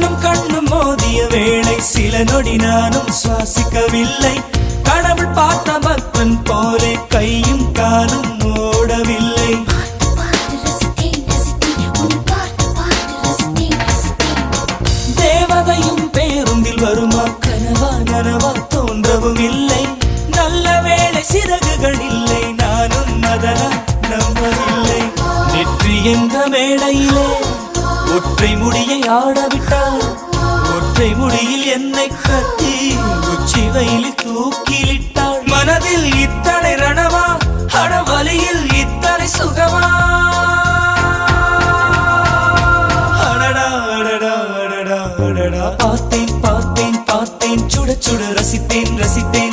கண்ணும் கண்ணும் மோதிய வேளை சில நொடி நானும் சுவாசிக்கவில்லை. கடவுள் பார்த்த பக்தன் போலே கையும் காலும் ஓடவில்லை. தேவதையும் பேருந்தில் வருமா கனவா நனவா தோன்றவும் இல்லை. நல்ல வேளை சிறகுகள் இல்லை, நானும் அதனா நம்பவில்லை. நெற்றி என்ற மேடையிலே ஒற்றை முடியை ஆடவிட்டாள். ஒற்றை முடியில் என்னை கட்டி உச்சி வயலில் தூக்கிலிட்டாள். மனதில் இத்தனை ரணமா, அடவலியில் இத்தனை சுகமா. அடடா அடடா அடடா அடடா. பார்த்தேன் பார்த்தேன் பார்த்தேன், சுட சுட ரசித்தேன் ரசித்தேன்.